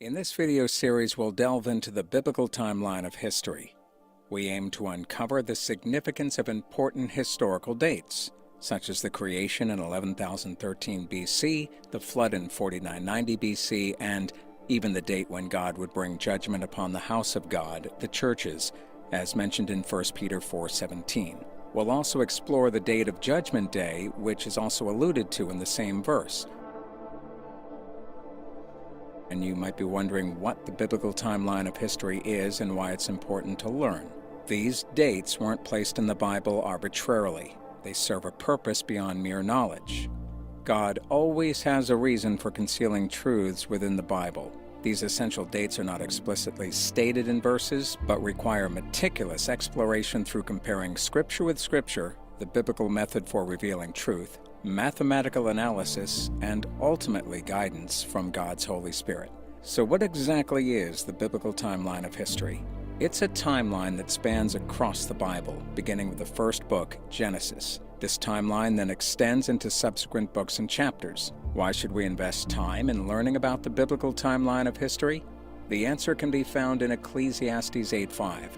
In this video series, we'll delve into the biblical timeline of history. We aim to uncover the significance of important historical dates, such as the creation in 11,013 BC, the flood in 4990 BC, and even the date when God would bring judgment upon the house of God, the churches, as mentioned in 1 Peter 4:17. We'll also explore the date of Judgment Day, which is also alluded to in the same verse. And you might be wondering what the biblical timeline of history is and why it's important to learn. These dates weren't placed in the Bible arbitrarily. They serve a purpose beyond mere knowledge. God always has a reason for concealing truths within the Bible. These essential dates are not explicitly stated in verses, but require meticulous exploration through comparing Scripture with Scripture, the biblical method for revealing truth, mathematical analysis, and ultimately guidance from God's Holy Spirit. So what exactly is the biblical timeline of history? It's a timeline that spans across the Bible, beginning with the first book, Genesis. This timeline then extends into subsequent books and chapters. Why should we invest time in learning about the biblical timeline of history? The answer can be found in Ecclesiastes 8:5.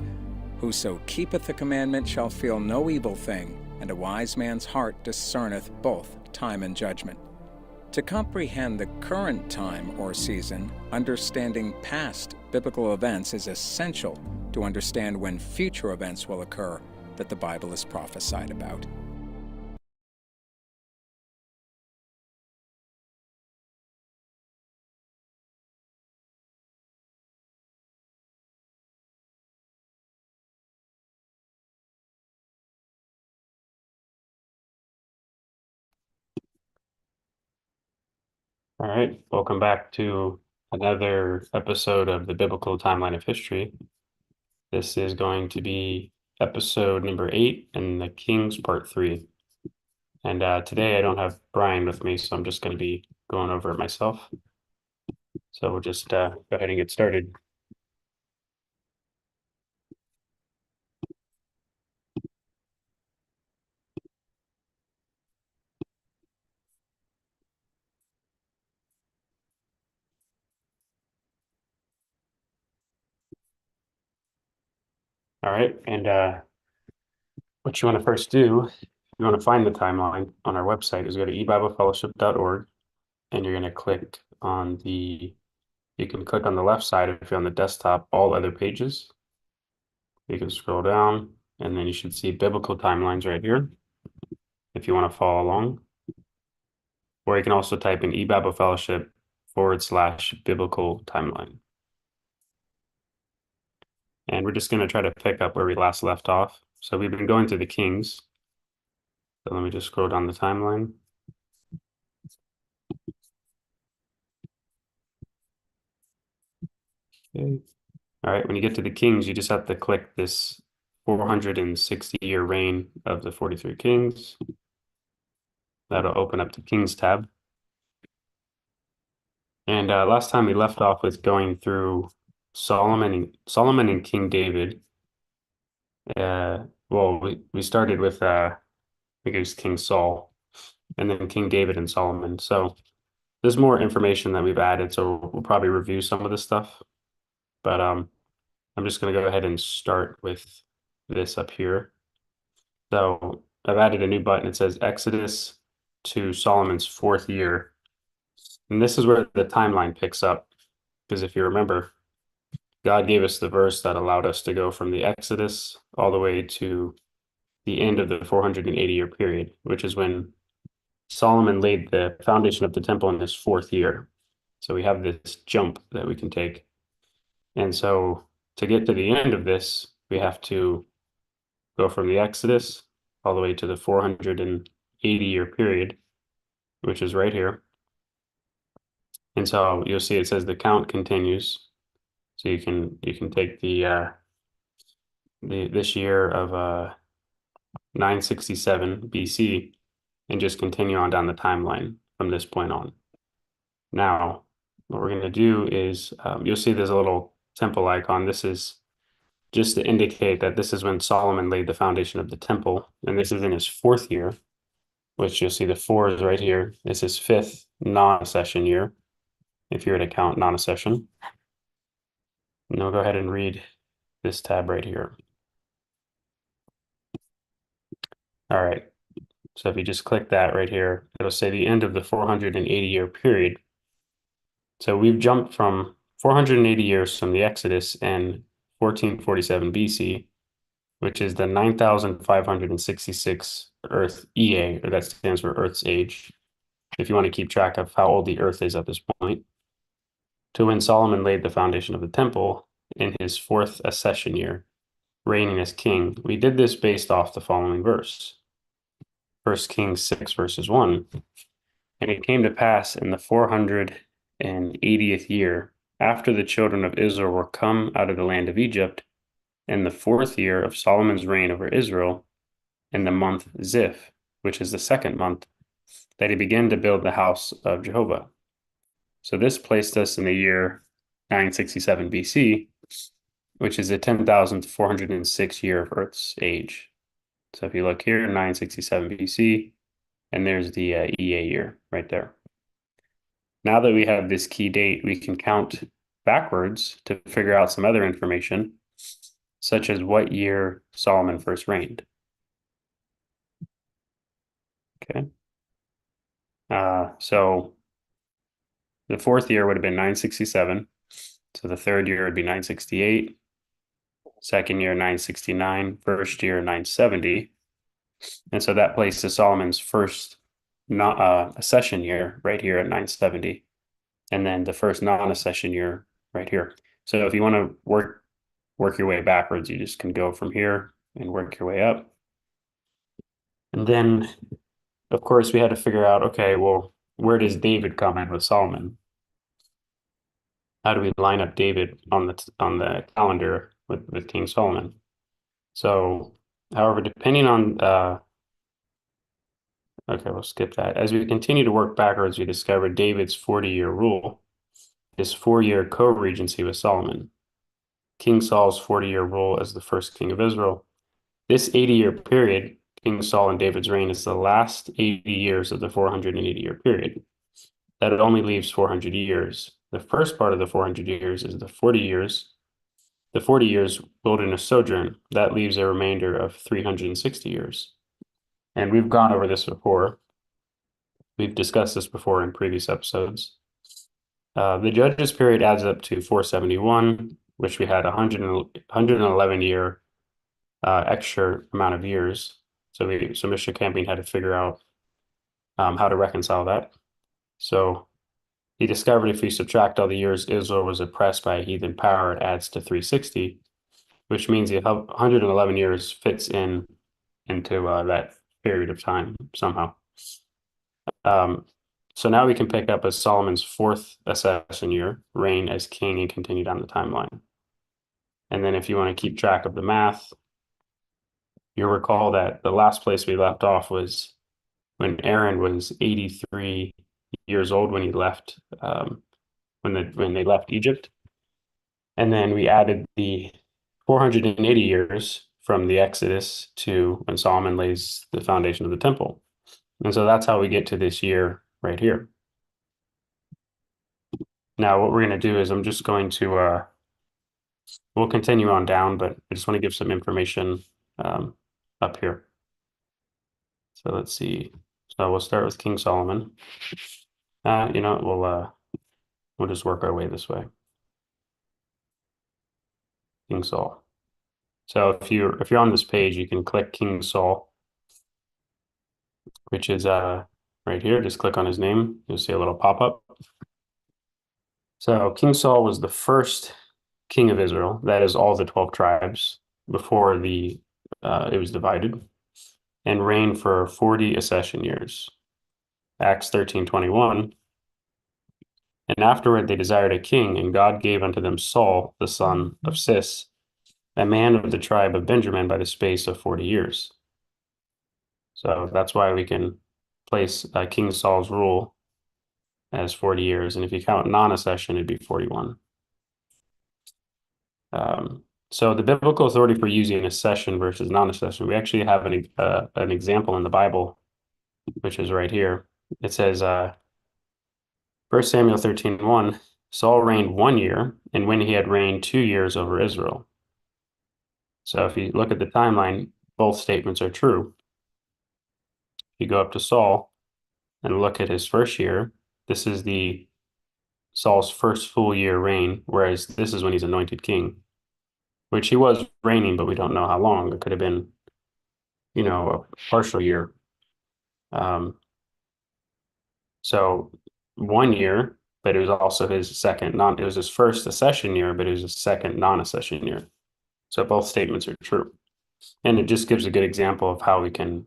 Whoso keepeth the commandment shall feel no evil thing, and a wise man's heart discerneth both time and judgment. To comprehend the current time or season, understanding past biblical events is essential to understand when future events will occur that the Bible is prophesied about. All right, welcome back to another episode of the Biblical Timeline of History. This is going to be episode number 8 and the Kings part 3. And today I don't have Brian with me, so I'm just going to be going over it myself. So we'll just go ahead and get started. All right, and what you want to first do, you want to find the timeline on our website, is go to ebiblefellowship.org, and you're going to click on you can click on the left side if you're on the desktop, all other pages. You can scroll down, and then you should see biblical timelines right here if you want to follow along. Or you can also type in ebiblefellowship/biblical timeline. And we're just going to try to pick up where we last left off. So we've been going through the Kings. So let me just scroll down the timeline. Okay. All right, when you get to the Kings, you just have to click this 460-year reign of the 43 kings. That'll open up the Kings tab. And last time we left off with going through Solomon and King David. Well, we started with I think it was King Saul, and then King David and Solomon. So there's more information that we've added, so we'll probably review some of this stuff. But I'm just going to go ahead and start with this up here. So I've added a new button. It says Exodus to Solomon's 4th year. And this is where the timeline picks up. Because if you remember, God gave us the verse that allowed us to go from the Exodus all the way to the end of the 480-year period, which is when Solomon laid the foundation of the temple in his 4th year. So we have this jump that we can take. And so to get to the end of this, we have to go from the Exodus all the way to the 480-year period, which is right here. And so you'll see it says the count continues. So you can take this year of 967 BC and just continue on down the timeline from this point on. Now, what we're going to do is you'll see there's a little temple icon. This is just to indicate that this is when Solomon laid the foundation of the temple, and this is in his 4th year, which you'll see the 4 is right here. This is 5th non-session year. if you were to count non-accession. And we'll go ahead and read this tab right here. All right. So if you just click that right here, it'll say the end of the 480-year period. So we've jumped from 480 years from the Exodus in 1447 BC, which is the 9,566 Earth EA, or that stands for Earth's age, if you want to keep track of how old the Earth is at this point, to when Solomon laid the foundation of the temple in his fourth accession year, reigning as king. We did this based off the following verse. 1 Kings 6 verses 1. And it came to pass in the 480th year, after the children of Israel were come out of the land of Egypt, in the fourth year of Solomon's reign over Israel, in the month Ziph, which is the second month, that he began to build the house of Jehovah. So this placed us in the year 967 BC, which is the 10,406 year of Earth's age. So if you look here, 967 BC, and there's the EA year right there. Now that we have this key date, we can count backwards to figure out some other information, such as what year Solomon first reigned. Okay. So the fourth year would have been 967. So the third year would be 968. Second year, 969. First year, 970. And so that places Solomon's first accession year right here at 970. And then the first non-accession year right here. So if you want to work your way backwards, you just can go from here and work your way up. And then, of course, we had to figure out, okay, well, where does David come in with Solomon? How do we line up David on the calendar with King Solomon? So, however, depending on okay, we'll skip that. As we continue to work backwards, we discovered David's 40-year rule, his 4-year co-regency with Solomon, King Saul's 40-year rule as the first king of Israel. This 80-year period, King Saul and David's reign, is the last 80 years of the 480-year period. That only leaves 400 years. The first part of the 400 years is the 40 years. The 40 years wilderness sojourn. That leaves a remainder of 360 years. And we've gone over this before. We've discussed this before in previous episodes. The judges period adds up to 471, which we had 111 year extra amount of years. So Mr. Camping had to figure out how to reconcile that. So he discovered if we subtract all the years Israel was oppressed by a heathen power, it adds to 360, which means the 111 years fits into that period of time somehow. So now we can pick up as Solomon's fourth accession year, reign as king, and continue down the timeline. And then if you want to keep track of the math, you'll recall that the last place we left off was when Aaron was 83 years old when he left, when they left Egypt. And then we added the 480 years from the Exodus to when Solomon lays the foundation of the temple. And so that's how we get to this year right here. Now, what we're going to do is I'm just going to, we'll continue on down, but I just want to give some information up here. So let's see. So we'll start with King Solomon. You know, we'll just work our way this way. King Saul. So if you're on this page, you can click King Saul, which is right here. Just click on his name. You'll see a little pop-up. So King Saul was the first king of Israel. That is all the 12 tribes before it was divided, and reigned for 40 accession years. Acts 13:21. And afterward they desired a king, and God gave unto them Saul, the son of Cis, a man of the tribe of Benjamin, by the space of 40 years. So that's why we can place King Saul's rule as 40 years. And if you count non-accession, it'd be 41. So the biblical authority for using accession versus non-accession, we actually have an example in the Bible, which is right here. It says, 1 1 Samuel 13:1, Saul reigned 1 year, and when he had reigned 2 years over Israel. So if you look at the timeline, both statements are true. You go up to Saul and look at his first year. This is the Saul's first full year reign, whereas this is when he's anointed king, which he was reigning, but we don't know how long. It could have been, a partial year. So 1 year, but it was also his second it was his first accession year, but it was his second non-accession year. So both statements are true. And it just gives a good example of how we can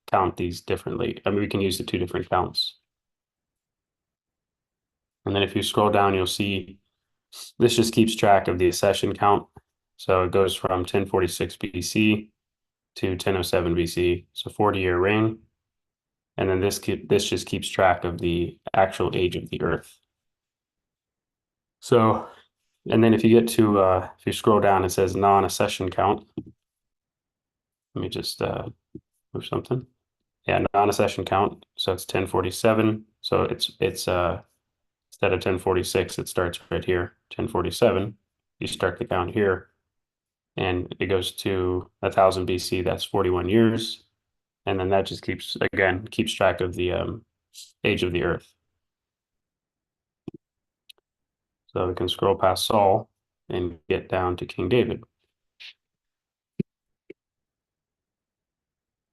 count these differently. I mean, we can use the two different counts. And then if you scroll down, you'll see this just keeps track of the accession count. So it goes from 1046 BC to 1007 BC. So 40-year reign. And then this just keeps track of the actual age of the earth. So, and then if you get to, if you scroll down, it says non-accession count. Let me just move something. Yeah, non-accession count. So it's 1047. So it's instead of 1046, it starts right here, 1047. You start the count here, and it goes to 1000 BC. That's 41 years. And then that just keeps track of the age of the earth. So we can scroll past Saul and get down to King David.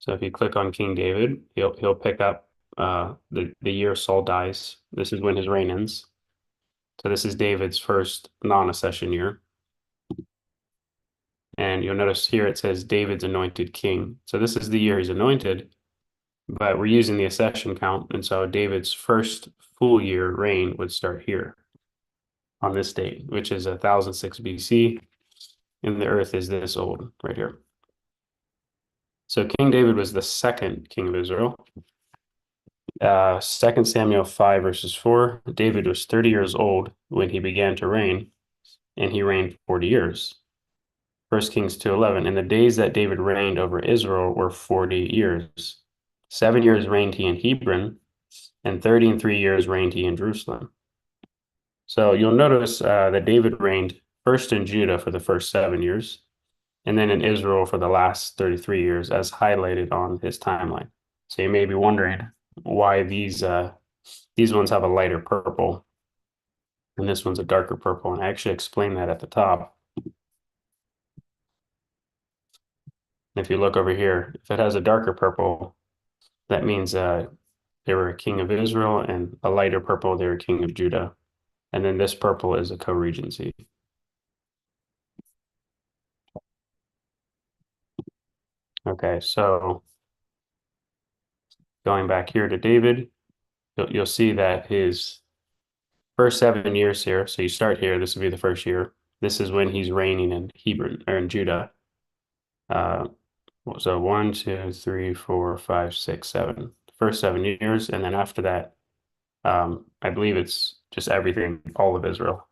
So if you click on King David, he'll pick up the year Saul dies. This is when his reign ends. So this is David's first non-accession year. And you'll notice here it says David's anointed king. So this is the year he's anointed, but we're using the accession count. And so David's first full year reign would start here on this date, which is 1006 BC. And the earth is this old right here. So King David was the second king of Israel. 2 Samuel 5 verses 4, David was 30 years old when he began to reign, and he reigned 40 years. 1 Kings 2:11, and the days that David reigned over Israel were 40 years. 7 years reigned he in Hebron, and 33 years reigned he in Jerusalem. So you'll notice that David reigned first in Judah for the first 7 years, and then in Israel for the last 33 years, as highlighted on his timeline. So you may be wondering why these ones have a lighter purple, and this one's a darker purple, and I actually explained that at the top. If you look over here, if it has a darker purple, that means they were a king of Israel, and a lighter purple, they were king of Judah. And then this purple is a co-regency. Okay, so going back here to David, you'll see that his first 7 years here, so you start here, this would be the first year. This is when he's reigning in Hebron, or in Judah. So 1, 2, 3, 4, 5, 6, 7. First 7 years, and then after that, I believe it's just everything, all of Israel.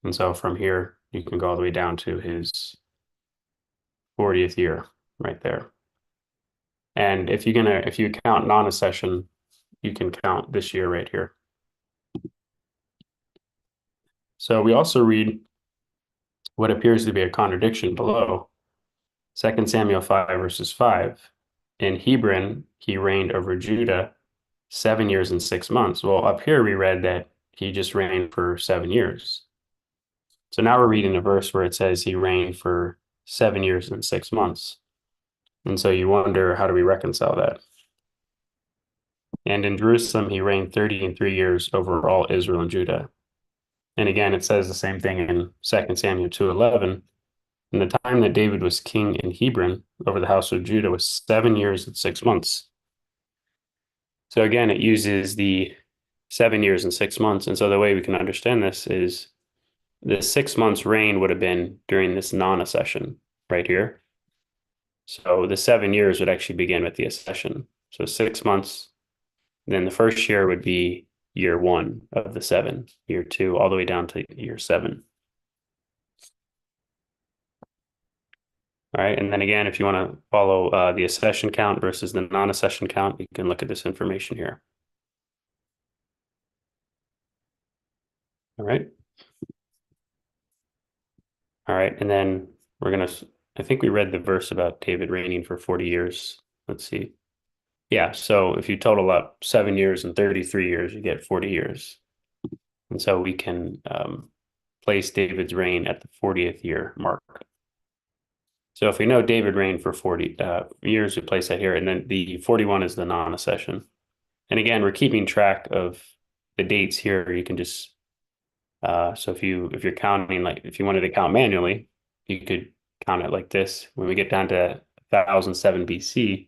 And so from here, you can go all the way down to his 40th year right there. And if you count non-accession, you can count this year right here. So we also read what appears to be a contradiction below. 2 Samuel 5 verses 5. In Hebron, he reigned over Judah 7 years and 6 months. Well, up here we read that he just reigned for 7 years. So now we're reading a verse where it says he reigned for 7 years and 6 months. And so you wonder, how do we reconcile that? And in Jerusalem, he reigned 33 years over all Israel and Judah. And again, it says the same thing in 2 Samuel 2:11. And the time that David was king in Hebron over the house of Judah was 7 years and 6 months. So again, it uses the 7 years and 6 months. And so the way we can understand this is the 6 months reign would have been during this non-accession right here. So the 7 years would actually begin with the accession. So 6 months, then the first year would be year 1 of the 7, year 2, all the way down to year 7. All right, and then again, if you want to follow the accession count versus the non-accession count, you can look at this information here. All right. All right. And then I think we read the verse about David reigning for 40 years. Let's see. Yeah. So if you total up 7 years and 33 years, you get 40 years. And so we can place David's reign at the 40th year mark. So if we know David reigned for 40 years, we place that here. And then the 41 is the non-accession. And again, we're keeping track of the dates here. You can just, so if you're counting, like if you wanted to count manually, you could count it like this. When we get down to 1007 BC,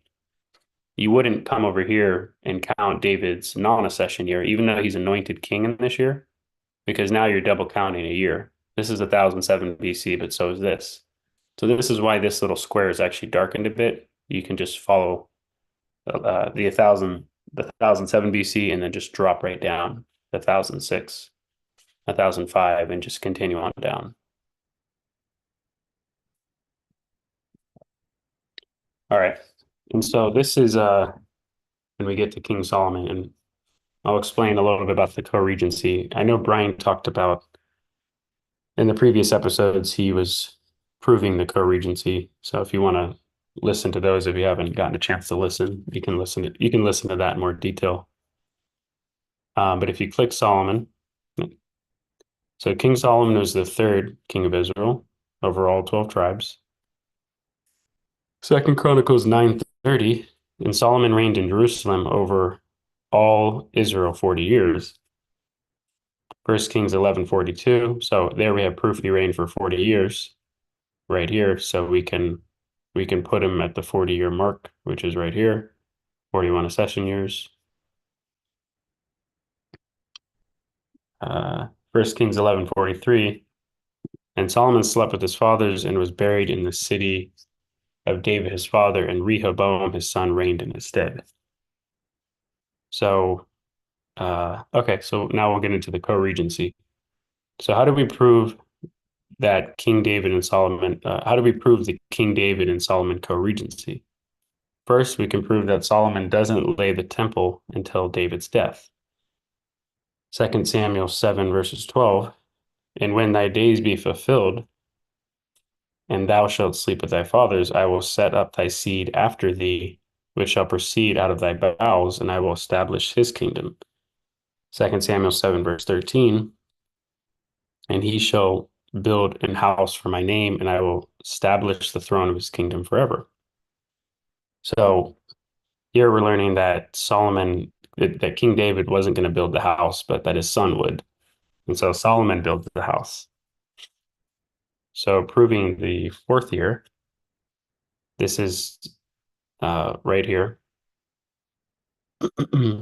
you wouldn't come over here and count David's non-accession year, even though he's anointed king in this year, because now you're double counting a year. This is 1007 BC, but so is this. So this is why this little square is actually darkened a bit. You can just follow the 1007 BC and then just drop right down 1006, 1005, and just continue on down. All right. And so this is when we get to King Solomon, and I'll explain a little bit about the co-regency. I know Brian talked about in the previous episodes, he was proving the co-regency. So if you want to listen to those, if you haven't gotten a chance to listen, you can listen to that in more detail. But if you click Solomon, so King Solomon was the third king of Israel over all 12 tribes. Second Chronicles 9:30, and Solomon reigned in Jerusalem over all Israel 40 years. First Kings 11:42. So there we have proof he reigned for 40 years right here. So we can put him at the 40-year mark, which is right here, 41 accession years. First Kings 11:43. And Solomon slept with his fathers and was buried in the city of David his father, and Rehoboam his son reigned in his stead. So okay, so now we'll get into the co-regency. So how do we prove that King David and Solomon, how do we prove the King David and Solomon co-regency? First, we can prove that Solomon doesn't lay the temple until David's death. 2 Samuel 7 verses 12, and when thy days be fulfilled, and thou shalt sleep with thy fathers, I will set up thy seed after thee, which shall proceed out of thy bowels, and I will establish his kingdom. 2 Samuel 7 verse 13, and he shall build an house for my name, and I will establish the throne of his kingdom forever. So here we're learning that that King David wasn't going to build the house, but that his son would. And so Solomon built the house. So proving the fourth year, this is right here.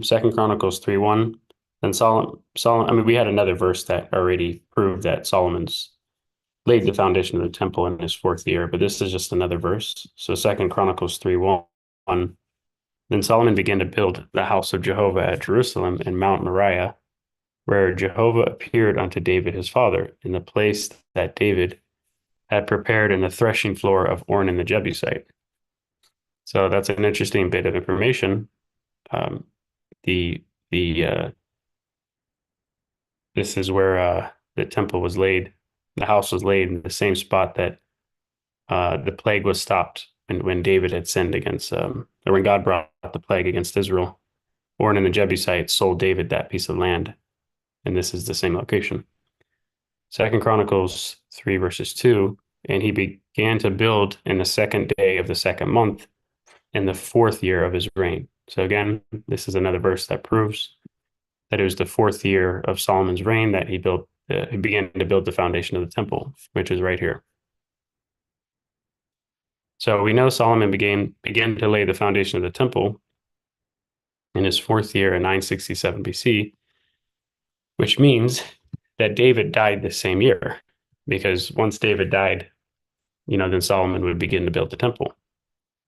Second Chronicles 3:1. And Solomon, I mean, we had another verse that already proved that Solomon's laid the foundation of the temple in his fourth year, but this is just another verse. So Second Chronicles 3:1. Then Solomon began to build the house of Jehovah at Jerusalem and Mount Moriah, where Jehovah appeared unto David his father, in the place that David had prepared in the threshing floor of Ornan the Jebusite. So that's an interesting bit of information. This is where the temple was laid. The house was laid in the same spot that the plague was stopped when David had sinned against, or when God brought the plague against Israel. Ornan the Jebusite sold David that piece of land, and this is the same location. Second Chronicles 3 verses 2, and he began to build in the second day of the second month in the fourth year of his reign. So again, this is another verse that proves that it was the fourth year of Solomon's reign that he began to build the foundation of the temple, which is right here. So we know Solomon began to lay the foundation of the temple in his fourth year in 967 BC, which means that David died the same year, because once David died, then Solomon would begin to build the temple.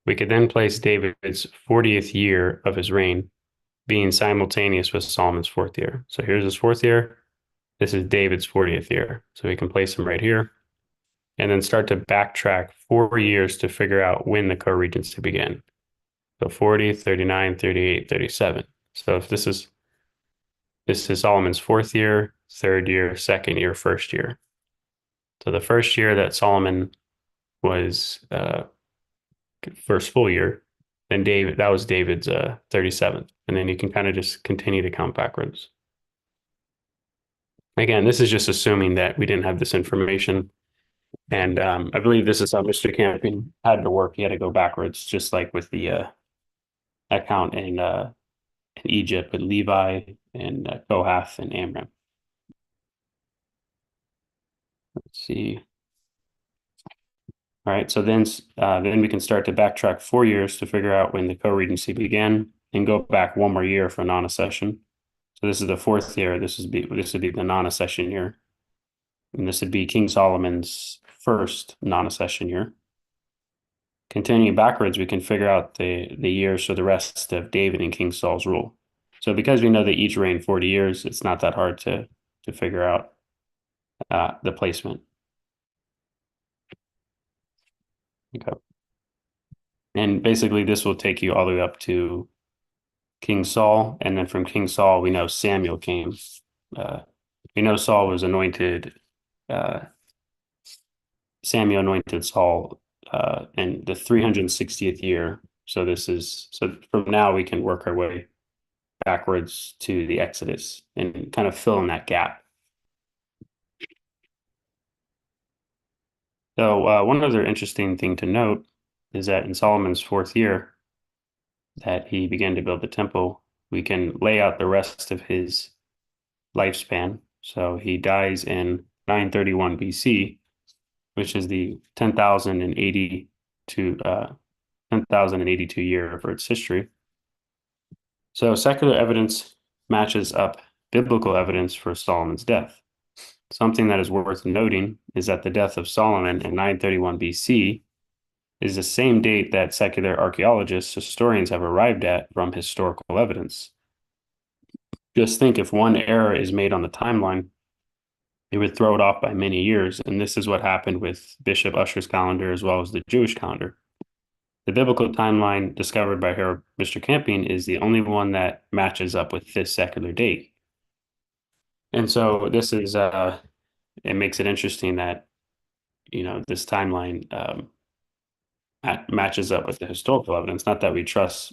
We could then place David's 40th year of his reign being simultaneous with Solomon's fourth year. So here's his fourth year. This is David's 40th year. So we can place him right here and then start to backtrack 4 years to figure out when the co-regency began. So 40, 39, 38, 37. So if this is This is Solomon's fourth year, third year, second year, first year. So the first year that Solomon was first full year, then that was David's 37th. And then you can kind of just continue to count backwards. Again, this is just assuming that we didn't have this information. And I believe this is how Mr. Campion had to work. He had to go backwards, just like with the account in Egypt with Levi and Kohath and Amram. Let's see. All right, so then we can start to backtrack 4 years to figure out when the co-regency began, and go back one more year for non-accession. So this is the fourth year. This would be the non-accession year, and this would be King Solomon's first non-accession year. Continuing backwards, we can figure out the years for the rest of David and King Saul's rule. So because we know they each reigned 40 years, it's not that hard to figure out the placement. Okay. And basically this will take you all the way up to King Saul, and then from King Saul, we know Samuel came. We know Saul was anointed, Samuel anointed Saul in the 360th year. So from now we can work our way backwards to the Exodus and kind of fill in that gap. So one other interesting thing to note is that in Solomon's fourth year that he began to build the temple, we can lay out the rest of his lifespan. So he dies in 931 BC, which is the 10,082 year of its history. So secular evidence matches up biblical evidence for Solomon's death. Something that is worth noting is that the death of Solomon in 931 BC is the same date that secular archaeologists, historians have arrived at from historical evidence. Just think, if one error is made on the timeline, it would throw it off by many years, and this is what happened with Bishop Ussher's calendar as well as the Jewish calendar. The biblical timeline discovered by Mr. Campion is the only one that matches up with this secular date. And so this is, it makes it interesting that, this timeline matches up with the historical evidence. Not that we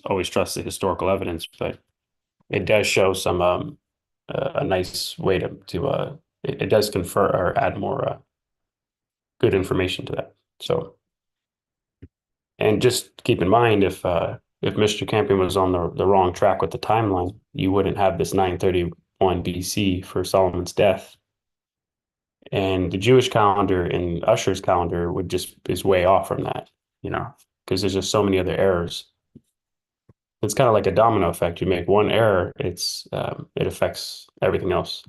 always trust the historical evidence, but it does show some, a nice way to it does confer or add more good information to that. So, and just keep in mind, if Mr. Campion was on the wrong track with the timeline, you wouldn't have this 931 BC for Solomon's death. And the Jewish calendar and Ussher's calendar is way off from that, because there's just so many other errors. It's kind of like a domino effect. You make one error, it affects everything else.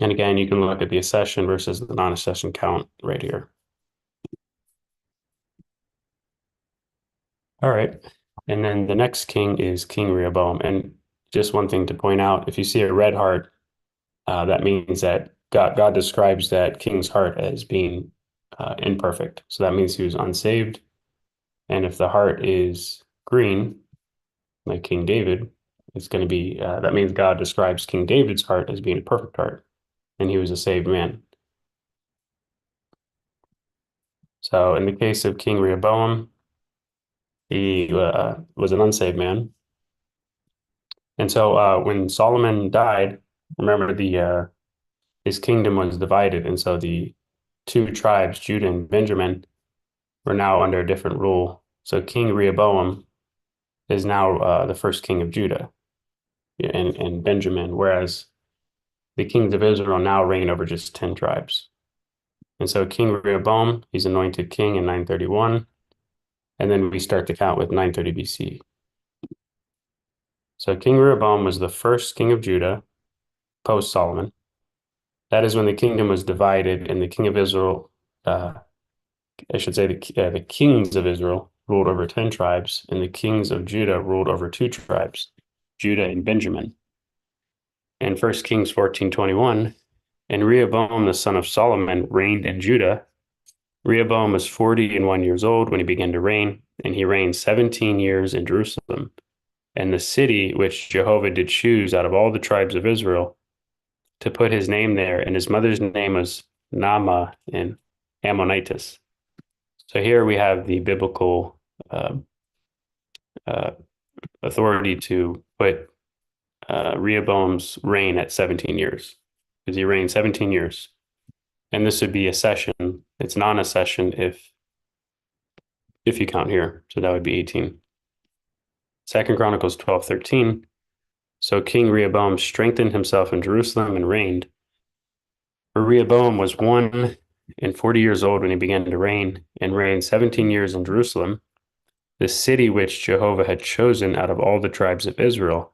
And again, you can look at the accession versus the non-accession count right here. All right. And then the next king is King Rehoboam. And just one thing to point out, if you see a red heart, that means that God describes that king's heart as being imperfect. So that means he was unsaved. And if the heart is green, like King David, it's going to be, that means God describes King David's heart as being a perfect heart, and he was a saved man. So in the case of King Rehoboam, he was an unsaved man. And so when Solomon died, remember his kingdom was divided. And so the two tribes, Judah and Benjamin, were now under a different rule. So King Rehoboam is now the first king of Judah and Benjamin, whereas the kings of Israel now reign over just 10 tribes. And so King Rehoboam, he's anointed king in 931. And then we start to count with 930 BC. So King Rehoboam was the first king of Judah post Solomon. That is when the kingdom was divided, and the king of Israel, I should say the kings of Israel ruled over 10 tribes, and the kings of Judah ruled over 2 tribes, Judah and Benjamin. In 1 Kings 14:21, and Rehoboam the son of Solomon reigned in Judah. Rehoboam was 41 years old when he began to reign, and he reigned 17 years in Jerusalem. And the city which Jehovah did choose out of all the tribes of Israel to put his name there, and his mother's name was Naamah in Ammonitis. So here we have the biblical uh, uh, authority to put Rehoboam's reign at 17 years, because he reigned 17 years. And this would be a session. It's non-accession if you count here. So that would be 18. Second Chronicles 12:13. So King Rehoboam strengthened himself in Jerusalem and reigned. For Rehoboam was 140 years old when he began to reign, and reigned 17 years in Jerusalem, the city which Jehovah had chosen out of all the tribes of Israel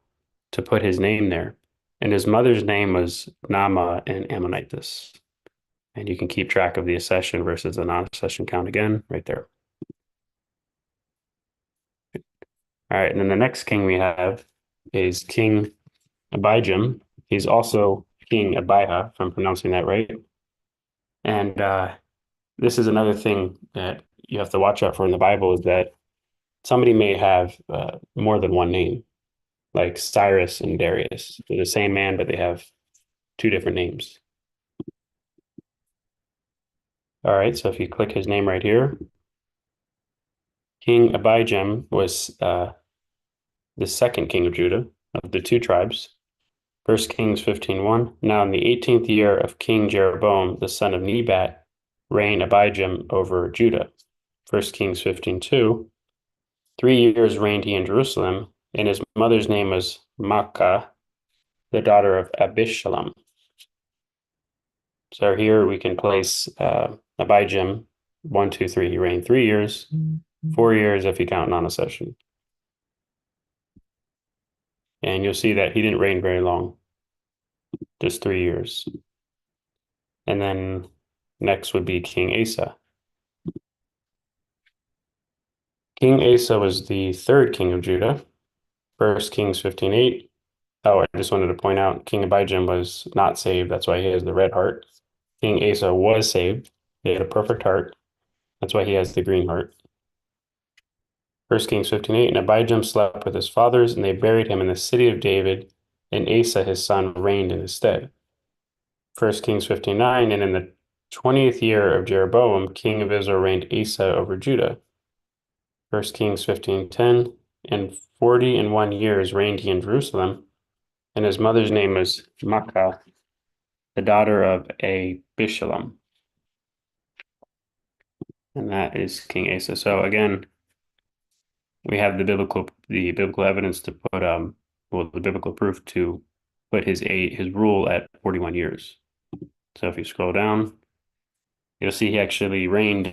to put his name there. And his mother's name was Naamah in Ammonitis. And you can keep track of the accession versus the non-accession count again, right there. All right, and then the next king we have is King Abijam. He's also King Abijah, if I'm pronouncing that right. And this is another thing that you have to watch out for in the Bible, is that somebody may have more than one name, like Cyrus and Darius. They're the same man, but they have two different names. All right, so if you click his name right here, King Abijam was the second king of Judah of the two tribes. 1 Kings 15:1. Now in the 18th year of King Jeroboam, the son of Nebat, reigned Abijam over Judah. 1 Kings 15:2. 3 years reigned he in Jerusalem, and his mother's name was Maacah, the daughter of Abishalom. So here we can place Abijam 1, 2, 3. He reigned 3 years, 4 years if you count non-accession. And you'll see that he didn't reign very long, just 3 years. And then next would be King Asa. King Asa was the third king of Judah. 1 Kings 15:8. Oh, I just wanted to point out King Abijam was not saved. That's why he has the red heart. King Asa was saved. He had a perfect heart. That's why he has the green heart. 1 Kings 15:8. And Abijam slept with his fathers, and they buried him in the city of David, and Asa his son reigned in his stead. 1 Kings 15:9. And in the 20th year of Jeroboam, king of Israel, reigned Asa over Judah. 1 Kings 15:10. And 41 years reigned he in Jerusalem, and his mother's name was Maacah, the daughter of Abishalom. And that is King Asa. So again, we have the biblical evidence to put the biblical proof to put his rule at 41 years. So if you scroll down, you'll see he actually reigned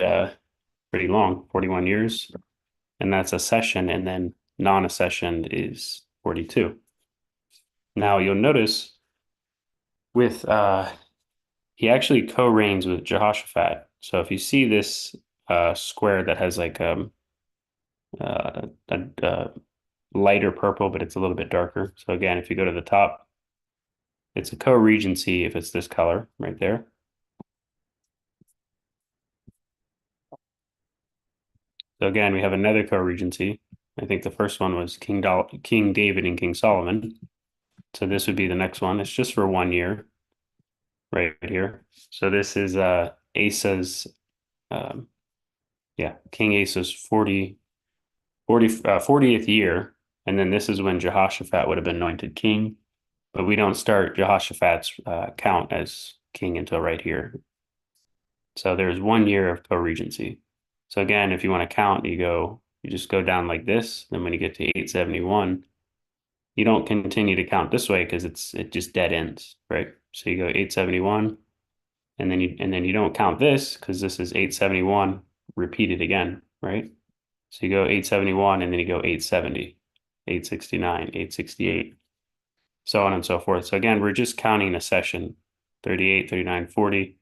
pretty long, 41 years, and that's accession, and then non-accession is 42. Now you'll notice with he actually co-reigns with Jehoshaphat. So if you see this square that has like a lighter purple, but it's a little bit darker. So again, if you go to the top, it's a co-regency if it's this color right there. So again, we have another co-regency. I think the first one was King David and King Solomon. So this would be the next one. It's just for 1 year right here. So this is Asa's, King Asa's 40th year. And then this is when Jehoshaphat would have been anointed king. But we don't start Jehoshaphat's count as king until right here. So there's 1 year of co-regency. So again, if you want to count, you just go down like this. Then when you get to 871, you don't continue to count this way because it just dead ends, right? So you go 871, and then you don't count this because this is 871 repeated again, right? So you go 871, and then you go 870, 869, 868, so on and so forth. So again, we're just counting a session, 38, 39, 40,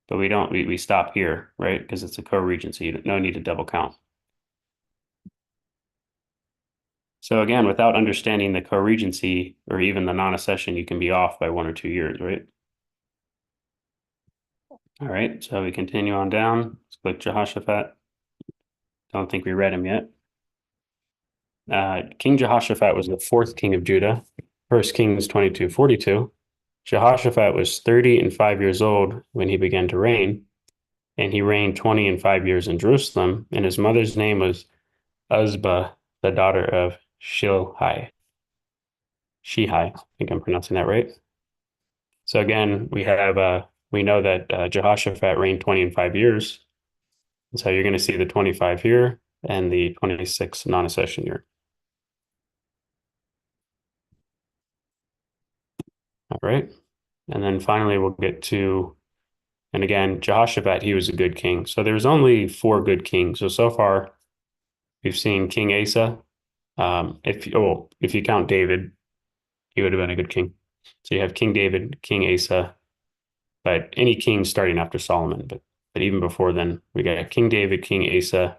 but we stop here, right? Because it's a co-regency, no need to double count. So again, without understanding the co-regency or even the non-accession, you can be off by 1 or 2 years, right? All right, so we continue on down. Let's click Jehoshaphat. Don't think we read him yet. King Jehoshaphat was the fourth king of Judah. 1 Kings 22:42. Jehoshaphat was 30 and 5 years old when he began to reign, and he reigned 20 and 5 years in Jerusalem, and his mother's name was Uzbah, the daughter of Shihai. I think I'm pronouncing that right. So again, we know that Jehoshaphat reigned 20 and 5 years. And so you're going to see the 25 here and the 26 non-accession year. All right. And then finally, we'll get to, and again, Jehoshaphat, he was a good king. So there's only four good kings. So far, we've seen King Asa. If you count David, he would have been a good king. So you have King David, King Asa, but any king starting after Solomon. But even before then, we got King David, King Asa,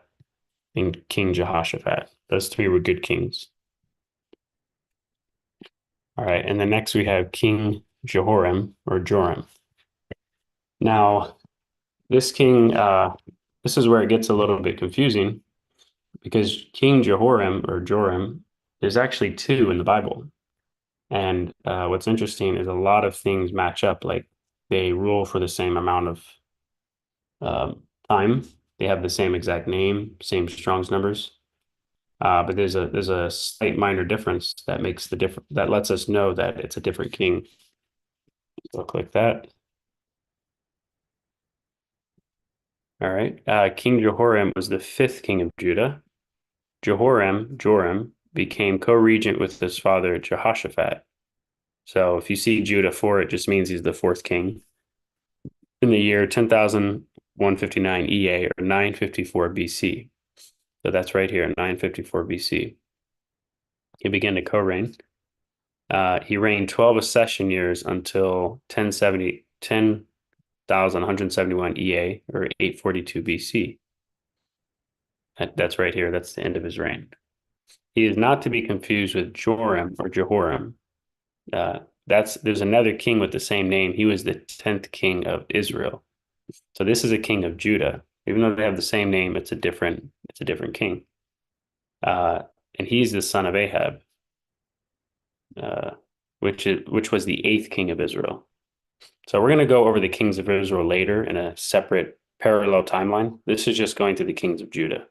and King Jehoshaphat. Those three were good kings. All right, and then next we have King Jehoram or Joram. Now, this king, this is where it gets a little bit confusing because King Jehoram or Joram, there's actually two in the Bible. And what's interesting is a lot of things match up, like they rule for the same amount of time. They have the same exact name, same Strong's numbers. But there's a slight minor difference that makes the difference that lets us know that it's a different king. So I'll click that. All right. King Jehoram was the fifth king of Judah. Joram, became co-regent with his father Jehoshaphat. So if you see Judah 4, it just means he's the fourth king. In the year 10,159 EA or 954 BC. So that's right here, 954 BC. He began to co-reign. He reigned 12 accession years until 10,171 EA or 842 BC. That's right here. That's the end of his reign. He is not to be confused with Joram or Jehoram. There's another king with the same name. He was the 10th king of Israel. So this is a king of Judah. Even though they have the same name, it's a different king. And he's the son of Ahab, which was the eighth king of Israel. So we're going to go over the kings of Israel later in a separate parallel timeline. This is just going to the kings of Judah.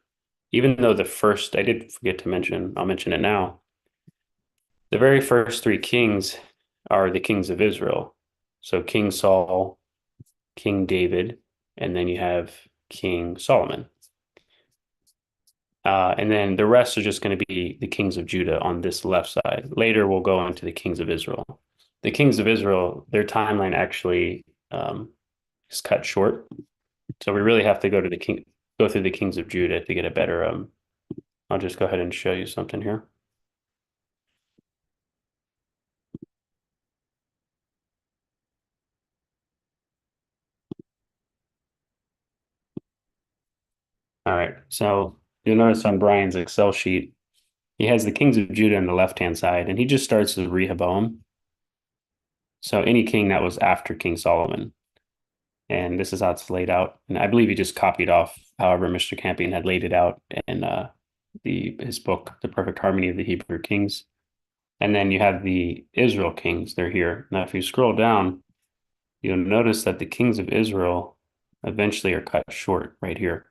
Even though the first, I did forget to mention, I'll mention it now. The very first three kings are the kings of Israel. So King Saul, King David, and then you have King Solomon. And then the rest are just going to be the kings of Judah on this left side. Later, we'll go into the kings of Israel. The kings of Israel, their timeline actually is cut short. So we really have to go through the kings of Judah to get a better. I'll just go ahead and show you something here. All right, so you'll notice on Brian's Excel sheet, he has the kings of Judah on the left-hand side, and he just starts with Rehoboam. So any king that was after King Solomon. And this is how it's laid out. And I believe he just copied off however Mr. Campion had laid it out in his book, The Perfect Harmony of the Hebrew Kings. And then you have the Israel kings, they're here. Now, if you scroll down, you'll notice that the kings of Israel eventually are cut short right here.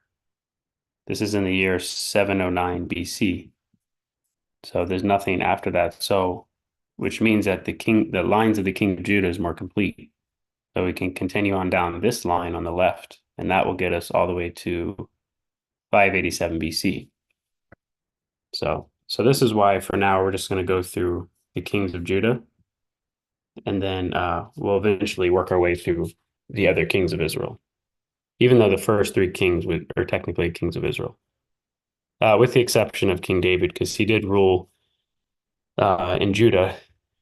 This is in the year 709 BC. So there's nothing after that. So, which means that the lines of the king of Judah is more complete. So we can continue on down this line on the left, and that will get us all the way to 587 BC. So this is why for now we're just going to go through the kings of Judah, and then we'll eventually work our way through the other kings of Israel, even though the first three kings are technically kings of Israel, with the exception of King David, because he did rule in Judah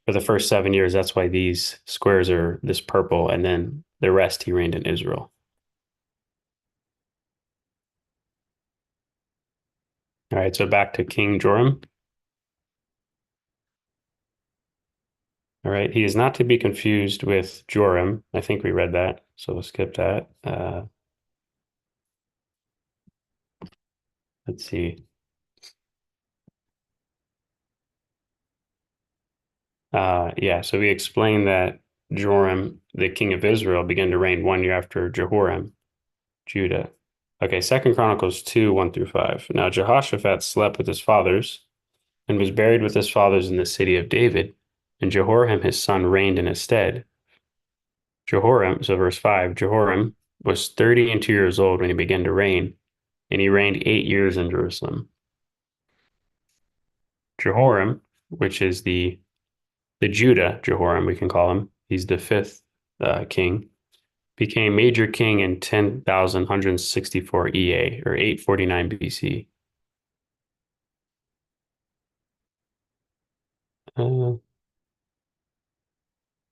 for the first 7 years. That's why these squares are this purple, and then the rest he reigned in Israel. All right, so back to King Joram. All right, he is not to be confused with Joram. I think we read that, so we'll skip that. Let's see. Yeah, so we explained that Joram, the king of Israel, began to reign 1 year after Jehoram, Judah. Okay, Second Chronicles 2, 1 through 5. Now Jehoshaphat slept with his fathers and was buried with his fathers in the city of David, and Jehoram his son reigned in his stead. Jehoram, so verse 5, Jehoram was 32 years old when he began to reign, and he reigned 8 years in Jerusalem. Jehoram, which is the Judah Jehoram, we can call him. He's the fifth king. Became major king in 10,164 EA or 849 BC. Uh,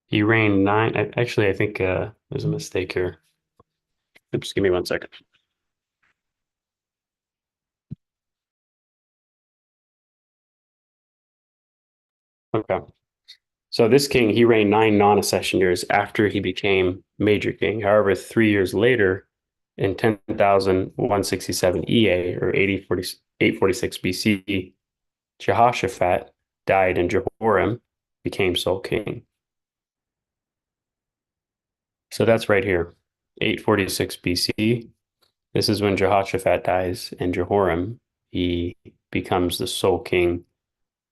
he reigned nine. Actually, I think there's a mistake here. Oops, give me 1 second. Okay. So this king, he reigned 9 non-accession years after he became major king. However, 3 years later, in 10,167 EA or 846 BC, Jehoshaphat died and Jehoram became sole king. So that's right here, 846 BC. This is when Jehoshaphat dies and Jehoram, he becomes the sole king.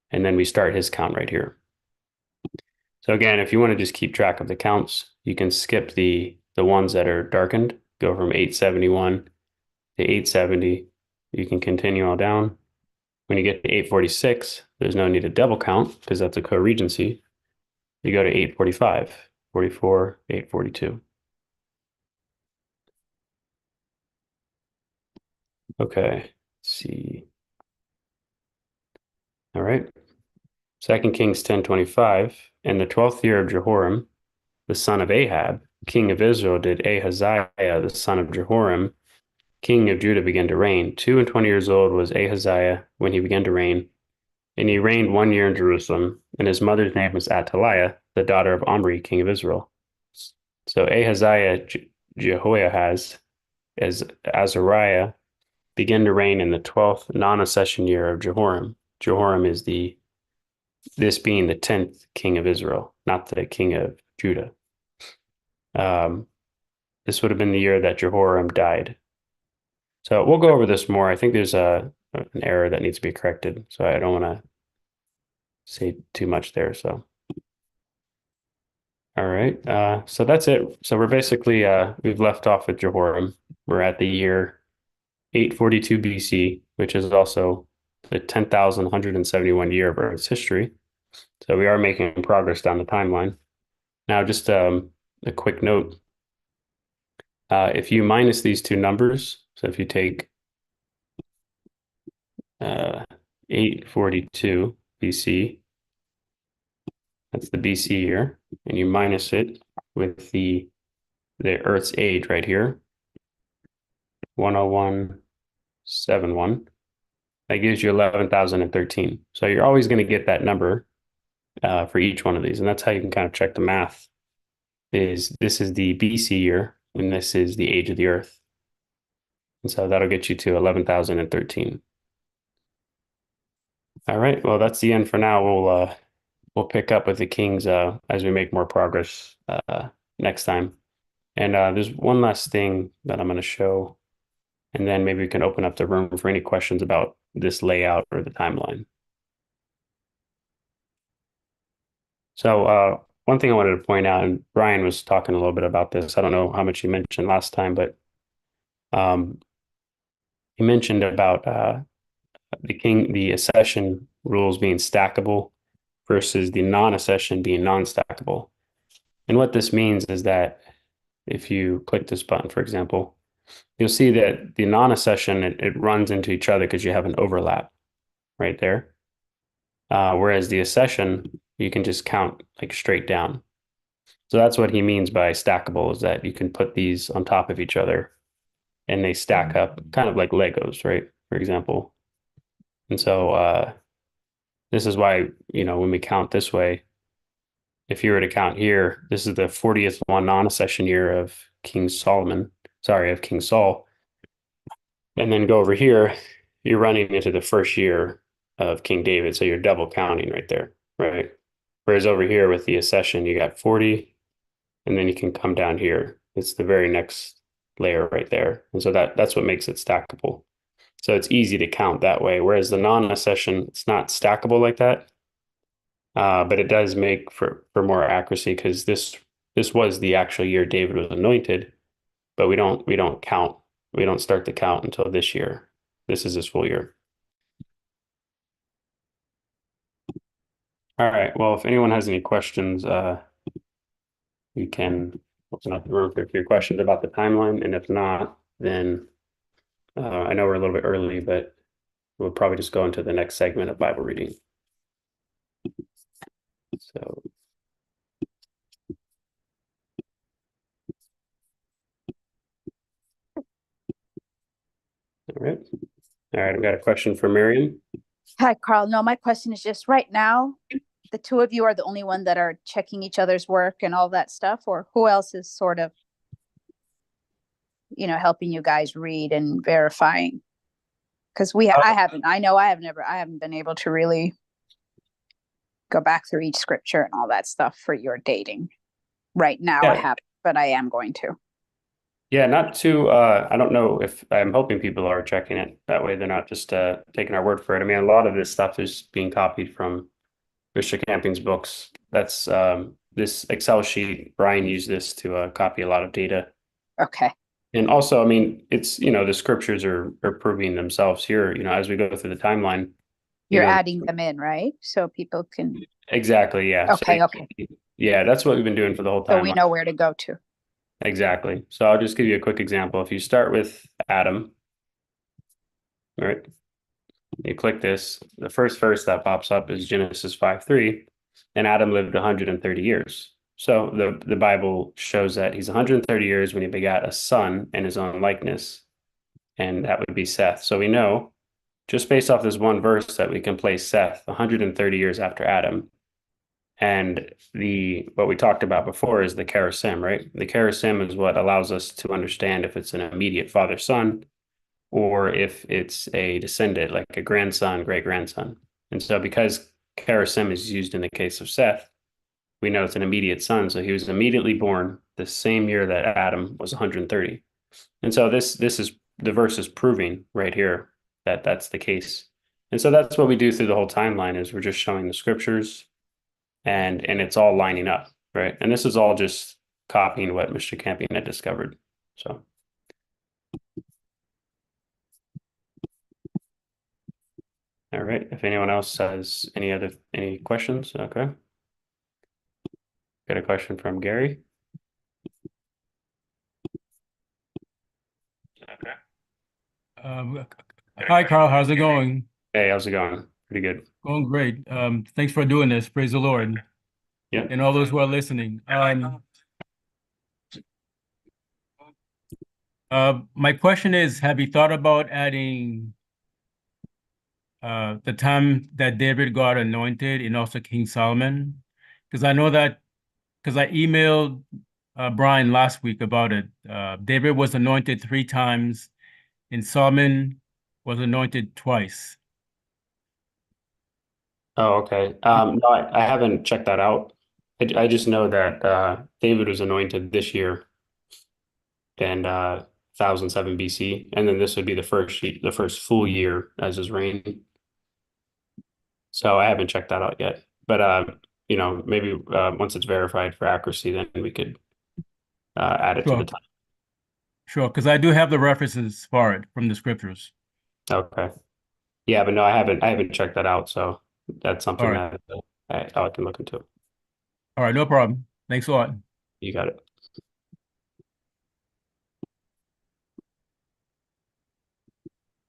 And then we start his count right here. So again, if you want to just keep track of the counts, you can skip the ones that are darkened, go from 871 to 870. You can continue all down. When you get to 846, there's no need to double count because that's a co-regency. You go to 845, 44, 842. Okay, let's see. All right. Second Kings 10:25. In the 12th year of Jehoram, the son of Ahab, king of Israel, did Ahaziah, the son of Jehoram, king of Judah, begin to reign. 22 years old was Ahaziah when he began to reign, and he reigned 1 year in Jerusalem, and his mother's name was Athaliah, the daughter of Omri, king of Israel. So Ahaziah, Jehoahaz, as Azariah, began to reign in the 12th non-accession year of Jehoram. Jehoram is this being the 10th king of Israel, not the king of Judah. Um, this would have been the year that Jehoram died. So we'll go over this more. I think there's an error that needs to be corrected, so I don't want to say too much there. So, all right. So that's it. So we're basically we've left off with Jehoram. We're at the year 842 BC, which is also the 10,171 year of Earth's history. So we are making progress down the timeline. Now, just a quick note. If you minus these two numbers, so if you take 842 BC, that's the BC year, and you minus it with the Earth's age right here, 10171, that gives you 11,013. So you're always going to get that number for each one of these, and that's how you can kind of check the math. This is the BC year, and this is the age of the Earth. And so that'll get you to 11,013. All right. Well, that's the end for now. We'll pick up with the Kings as we make more progress next time. And there's one last thing that I'm going to show, and then maybe we can open up the room for any questions about this layout or the timeline. So one thing I wanted to point out, and Brian was talking a little bit about this. I don't know how much he mentioned last time, but he mentioned about the accession rules being stackable versus the non-accession being non-stackable. And what this means is that if you click this button, for example, you'll see that the non-accession, it runs into each other because you have an overlap right there. Whereas the accession, you can just count like straight down. So that's what he means by stackable, is that you can put these on top of each other and they stack up kind of like Legos, right? For example. And so this is why, when we count this way, if you were to count here, this is the 40th one non-accession year of King Solomon, sorry, of King Saul. And then go over here, you're running into the first year of King David. So you're double counting right there, right? Whereas over here with the accession, you got 40, and then you can come down here. It's the very next layer right there. And so that's what makes it stackable. So it's easy to count that way. Whereas the non-accession, it's not stackable like that. But it does make for more accuracy because this was the actual year David was anointed, but we don't start the count until this year. This is his full year. All right. Well, if anyone has any questions, we can open up the room for a few questions about the timeline. And if not, then I know we're a little bit early, but we'll probably just go into the next segment of Bible reading. So, all right. All right. I've got a question for Miriam. Hi, Carl. No, my question is just right now, the two of you are the only one that are checking each other's work and all that stuff, or who else is sort of, helping you guys read and verifying? Because I haven't been able to really go back through each scripture and all that stuff for your dating. Right now, Yeah. I haven't, but I am going to. Yeah, not too, I don't know if I'm hoping people are checking it. That way they're not just taking our word for it. I mean, a lot of this stuff is being copied from Mr. Camping's books. That's this Excel sheet. Brian used this to copy a lot of data. Okay. And also, I mean, it's, the scriptures are proving themselves here, as we go through the timeline. You're adding them in, right? So people can. Exactly. Yeah. Okay. So, Okay. yeah, that's what we've been doing for the whole time. So we know where to go to. Exactly. So I'll just give you a quick example. If you start with Adam, all right, you click this, the first verse that pops up is Genesis 5:3, and Adam lived 130 years. So the Bible shows that he's 130 years when he begat a son in his own likeness, and that would be Seth. So we know just based off this one verse that we can place Seth 130 years after Adam. And what we talked about before is the kerasim, right? The kerasim is what allows us to understand if it's an immediate father-son or if it's a descendant, like a grandson, great-grandson. And so because kerasim is used in the case of Seth, we know it's an immediate son. So he was immediately born the same year that Adam was 130. And so this is the verse is proving right here that that's the case. And so that's what we do through the whole timeline is we're just showing the scriptures and it's all lining up, right? And this is all just copying what Mr. Campion had discovered. So. All right. If anyone else has any questions, okay. Got a question from Gary. Okay. Hi, Carl. How's it going? Hey, how's it going? Pretty good. Going great. Thanks for doing this. Praise the Lord. Yeah. And all those who are listening. My question is, have you thought about adding the time that David got anointed and also King Solomon? Because I know that, because I emailed Brian last week about it. David was anointed 3 times and Solomon was anointed twice. Oh, okay. No, I haven't checked that out. I just know that David was anointed this year and 1007 BC, and then this would be the first full year as his reign. So I haven't checked that out yet. But maybe once it's verified for accuracy, then we could add it to the time. Sure, because I do have the references for it from the scriptures. Okay. Yeah, but no, I haven't checked that out, so that's something right. that I can look into. All right, no problem. Thanks a lot. You got it.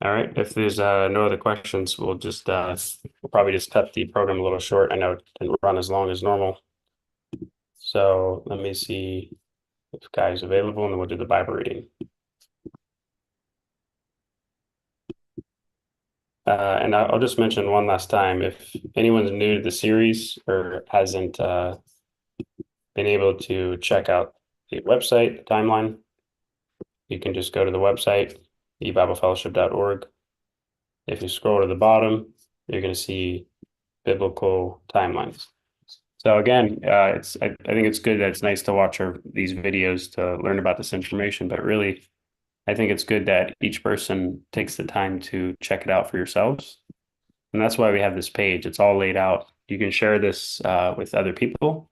All right. If there's no other questions, we'll probably just cut the program a little short. I know it didn't run as long as normal. So let me see if Guy's available, and then we'll do the Bible reading. And I'll just mention one last time, if anyone's new to the series or hasn't been able to check out the website, the timeline, you can just go to the website, thebiblefellowship.org. If you scroll to the bottom, you're going to see biblical timelines. So again, I think it's good that it's nice to watch these videos to learn about this information, but really, I think it's good that each person takes the time to check it out for yourselves. And that's why we have this page. It's all laid out. You can share this with other people,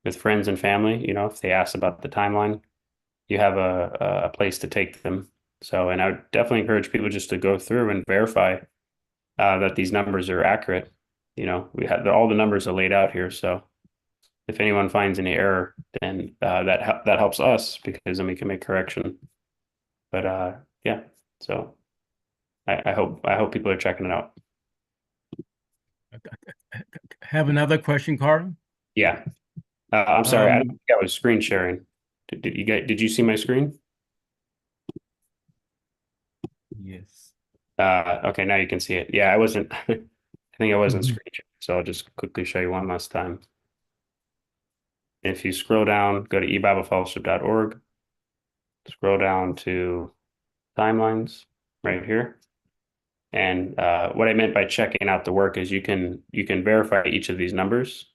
with friends and family. You know, if they ask about the timeline, you have a place to take them. So, and I would definitely encourage people just to go through and verify that these numbers are accurate. You know, we have all the numbers are laid out here. So if anyone finds any error, then that helps us because then we can make correction. But yeah, so I hope people are checking it out. Have another question, Carl? Yeah. I'm sorry, I don't Um, think I was screen sharing. Did you see my screen? yes. Okay, now you can see it. Yeah, I wasn't I think I wasn't Mhm. screen sharing, so I'll just quickly show you one last time. If you scroll down, go to ebiblefellowship.org, scroll down to timelines right here. And what I meant by checking out the work is you can verify each of these numbers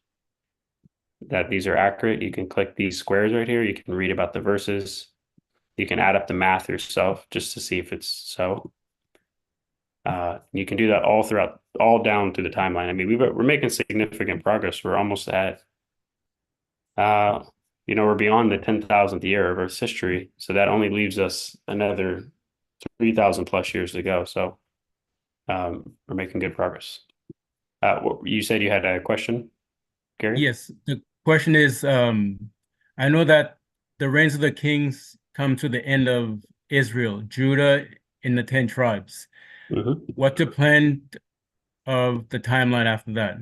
that these are accurate. You can click these squares right here. You can read about the verses. You can add up the math yourself just to see if it's so. You can do that all down through the timeline. I mean, we're making significant progress. We're almost at, we're beyond the 10,000th year of Earth's history. So that only leaves us another 3,000 plus years to go. So we're making good progress. You said you had a question, Gary? Yes, the question is, I know that the reigns of the kings come to the end of Israel, Judah in the 10 tribes. Mm-hmm. What's the plan of the timeline after that?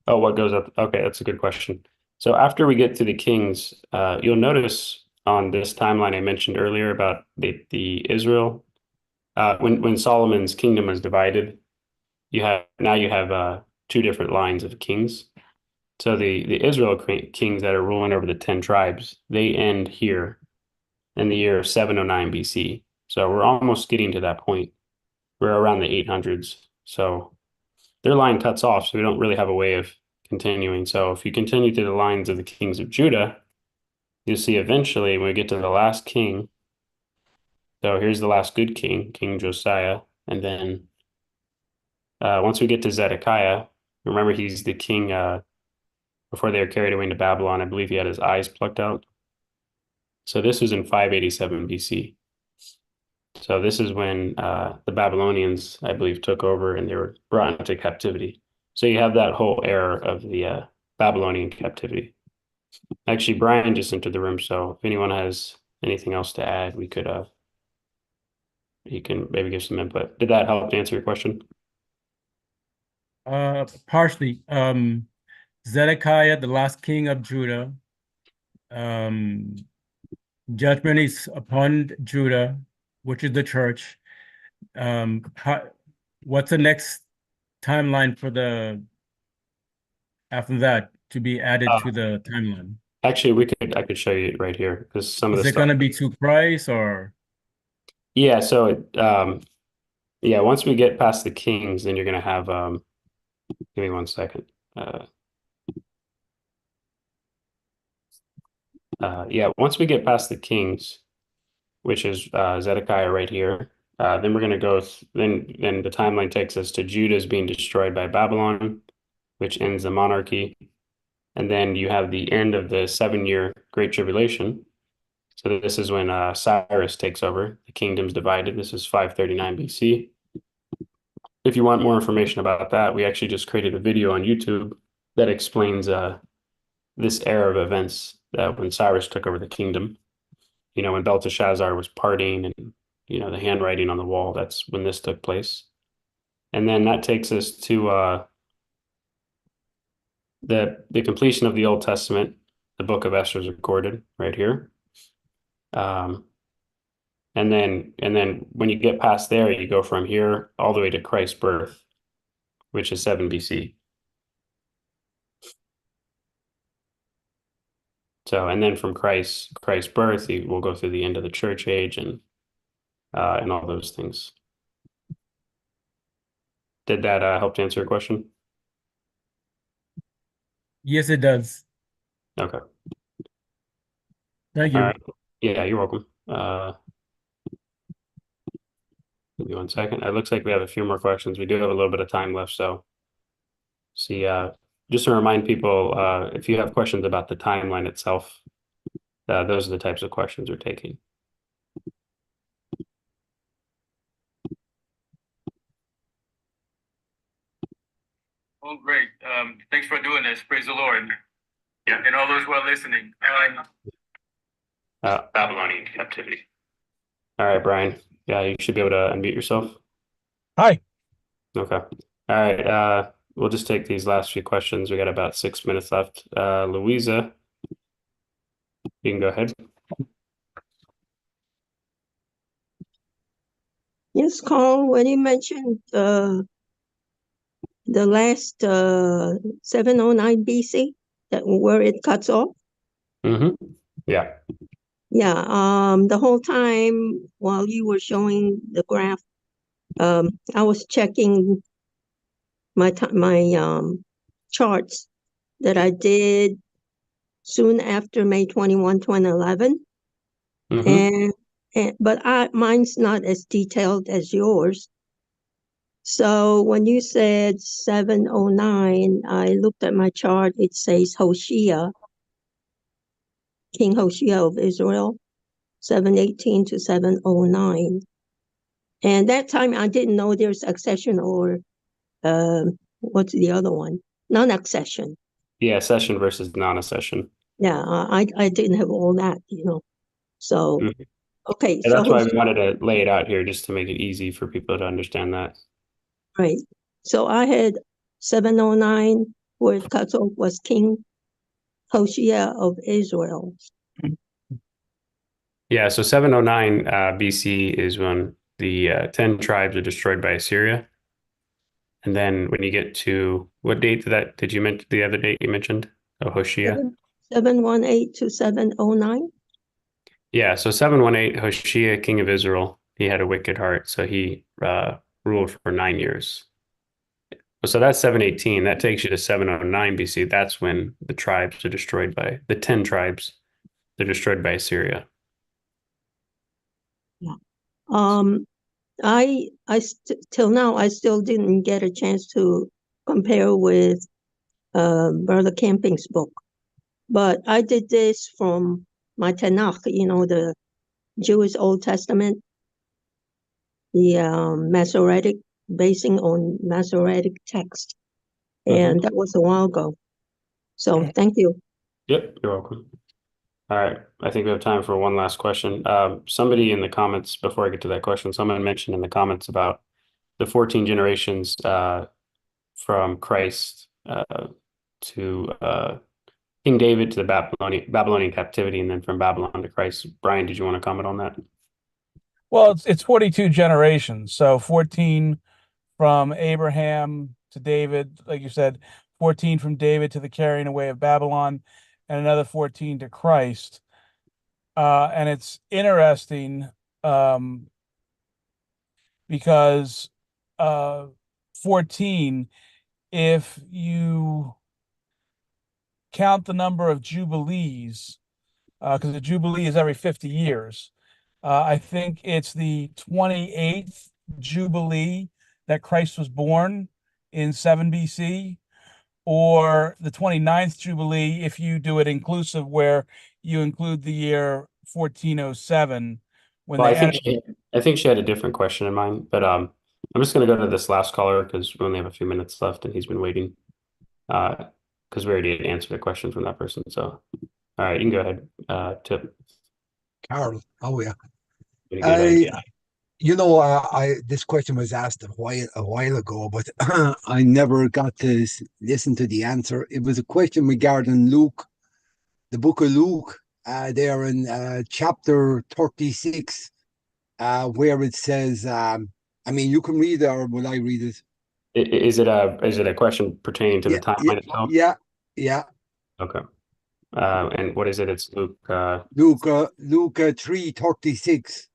Oh, what goes up? Okay, that's a good question. So after we get to the kings, you'll notice on this timeline I mentioned earlier about the Israel, when Solomon's kingdom was divided, you have two different lines of kings. So the Israel kings that are ruling over the 10 tribes, they end here in the year 709 BC. So we're almost getting to that point. We're around the 800s. So their line cuts off, so we don't really have a way of continuing. So if you continue through the lines of the kings of Judah, you'll see eventually when we get to the last king. So here's the last good king, King Josiah. And then once we get to Zedekiah, remember he's the king before they were carried away into Babylon. I believe he had his eyes plucked out. So this was in 587 BC. So this is when the Babylonians, I believe, took over and they were brought into captivity. So you have that whole era of the Babylonian captivity. Actually, Brian just entered the room, so if anyone has anything else to add, we could he can maybe give some input. Did that help to answer your question? Partially, Zedekiah, the last king of Judah, um, judgment is upon Judah, which is the church. What's the next timeline for after that to be added to the timeline? Actually, I could show you right here because some of Is the it stuff. going to be to Christ or? Yeah, so yeah, once we get past the kings, then you're gonna have give me one second. Yeah, once we get past the kings, which is Zedekiah right here, then we're gonna go. Then the timeline takes us to Judah's being destroyed by Babylon, which ends the monarchy, and then you have the end of the 7-year Great Tribulation. So this is when Cyrus takes over. The kingdom's divided. This is 539 BC. If you want more information about that, we actually just created a video on YouTube that explains this era of events that when Cyrus took over the kingdom, when Belteshazzar was partying and, the handwriting on the wall, that's when this took place. And then that takes us to the completion of the Old Testament. The book of Esther is recorded right here. And then when you get past there, you go from here all the way to Christ's birth, which is 7 BC. So, and then from Christ's birth, we'll go through the end of the church age and all those things. Did that help to answer your question? Yes, it does. Okay. Thank All you. right. Yeah, you're welcome. Give me 1 second. It looks like we have a few more questions. We do have a little bit of time left, so see, just to remind people, if you have questions about the timeline itself, those are the types of questions we're taking. Oh, great. Thanks for doing this. Praise the Lord. Yeah. And all those who are listening. Babylonian captivity. All right, Brian. Yeah, you should be able to unmute yourself. Hi. Okay. All right. We'll just take these last few questions. We got about 6 minutes left. Louisa, you can go ahead. Yes, Carl, when you mentioned the last 709 BC, that where it cuts off. Mm-hmm. Yeah. Yeah, the whole time while you were showing the graph, I was checking my charts that I did soon after May 21, 2011. Mm-hmm. But mine's not as detailed as yours. So when you said 709, I looked at my chart. It says Hoshea, King Hoshea of Israel, 718 to 709. And that time I didn't know there's accession or what's the other one? Non-accession. Yeah, session versus non-accession. Yeah, I didn't have all that, So, Mhm. okay, Yeah, so that's why we wanted to lay it out here just to make it easy for people to understand that. right. So I had 709 where it cuts off was King Hoshea of Israel. Yeah, so 709 BC is when the 10 tribes are destroyed by Assyria. And then when you get to what date did you mention the other date you mentioned? Oh, Hoshea. 718 to 709. Yeah, so 718, Hoshea, king of Israel, he had a wicked heart, so he ruled for 9 years. So that's 718. That takes you to 709 BC. That's when the tribes are destroyed by the 10 tribes. They're destroyed by Assyria. Yeah. Till now I still didn't get a chance to compare with Brother Camping's book, but I did this from my Tanakh, the Jewish Old Testament, the Masoretic, basing on Masoretic text, and that was a while ago. So thank you. Yep, you're welcome. All right, I think we have time for one last question. Somebody in the comments, before I get to that question, someone mentioned in the comments about the 14 generations from Christ to King David to the Babylonian captivity, and then from Babylon to Christ. Brian, did you want to comment on that? Well, it's 42 generations. So 14 from Abraham to David, like you said, 14 from David to the carrying away of Babylon, and another 14 to Christ. And it's interesting because 14, if you count the number of jubilees, because the jubilee is every 50 years. I think it's the 28th jubilee that Christ was born in 7 BC, or the 29th jubilee if you do it inclusive, where you include the year 1407 when Well, they entered. I think she had a different question in mind, but I'm just going to go to this last caller because we only have a few minutes left and he's been waiting because we already answered a question from that person. So, all right, you can go ahead, Tip. Carl, how are you? Pretty good. This question was asked a while ago, but I never got to listen to the answer. It was a question regarding Luke, the book of Luke, there in chapter 36, where it says, you can read it, or will I read it? Is it a question pertaining to the timeline itself? Yeah. Okay. And what is it? It's Luke. Luke 3:36.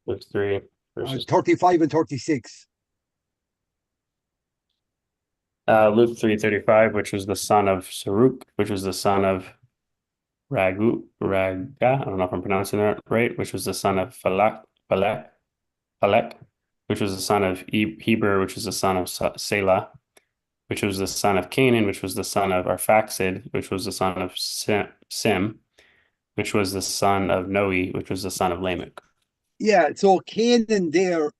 Luke 3 verses 35 and 36. Luke 3:35, which was the son of Saruk, which was the son of Raga, I don't know if I'm pronouncing that right, which was the son of Phalek, which was the son of Heber, which was the son of Selah, which was the son of Canaan, which was the son of Arphaxad, which was the son of Sim, which was the son of Noe, which was the son of Lamech. Yeah, so Canaan there,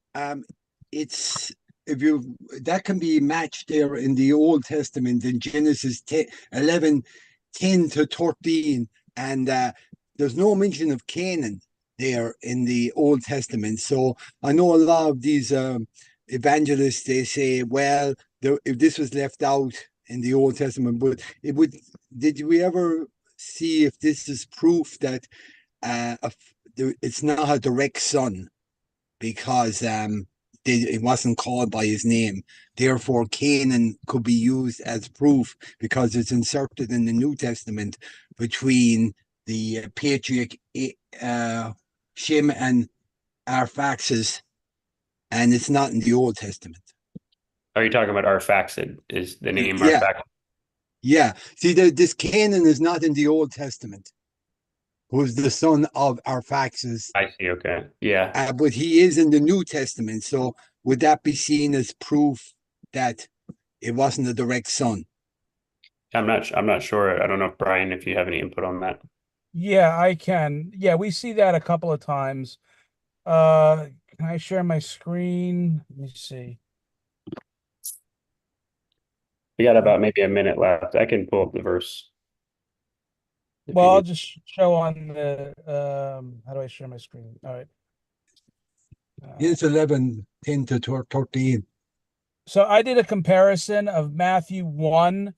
it's if you that can be matched there in the Old Testament in Genesis 10, 11, 10 to 13, and there's no mention of Canaan there in the Old Testament. So I know a lot of these evangelists, they say, well, if this was left out in the Old Testament, but it would. Did we ever see if this is proof that it's not a direct son because it wasn't called by his name? Therefore, Canaan could be used as proof because it's inserted in the New Testament between the patriarch Shem and Arphaxad, and it's not in the Old Testament. Are you talking about Arphaxad? Is the name Yeah. Arphaxad? Yeah. See, this Canaan is not in the Old Testament, who's the son of Arphaxad, I see. Okay. Yeah. but he is in the New Testament. So would that be seen as proof that it wasn't a direct son? I'm not sure. I don't know, Brian, if you have any input on that. Yeah, I can. Yeah, we see that a couple of times. Can I share my screen? Let me see. We got about maybe a minute left. I can pull up the verse. if Well, you I'll need. just show on the how do I share my screen? All right. It's 11, 10 to 13. So I did a comparison of Matthew 1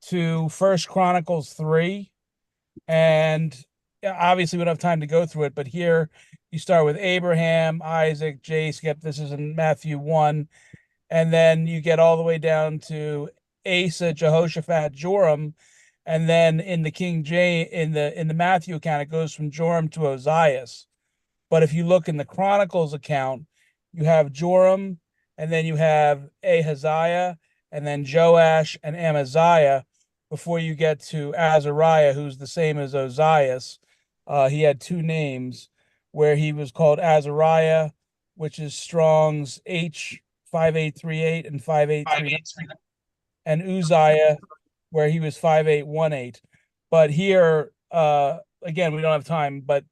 to First Chronicles 3. And obviously we don't have time to go through it, but here you start with Abraham, Isaac, Jacob. This is in Matthew 1. And then you get all the way down to Asa, Jehoshaphat, Joram. And then in the King James, in the Matthew account, it goes from Joram to Ozias. But if you look in the Chronicles account, you have Joram, and then you have Ahaziah, and then Joash and Amaziah before you get to Azariah, who's the same as Ozias. He had two names where he was called Azariah, which is Strong's H5838 and 5839, and Uzziah, where he was 5818. But here, again, we don't have time, but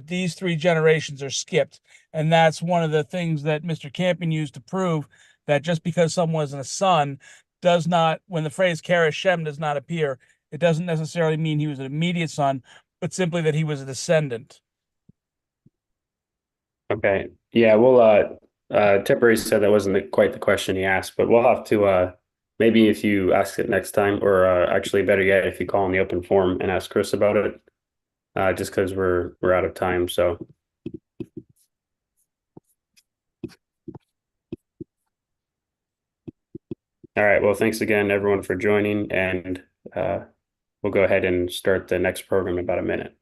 these three generations are skipped. And that's one of the things that Mr. Campion used to prove that just because someone wasn't a son does not, when the phrase Keresh Shem does not appear, it doesn't necessarily mean he was an immediate son, but simply that he was a descendant. Okay. Yeah. Well, Tipper said that wasn't quite the question he asked, but we'll have to maybe if you ask it next time, or actually better yet, if you call in the open forum and ask Chris about it, just because we're out of time. So. All right. Well, thanks again, everyone, for joining, and we'll go ahead and start the next program in about a minute.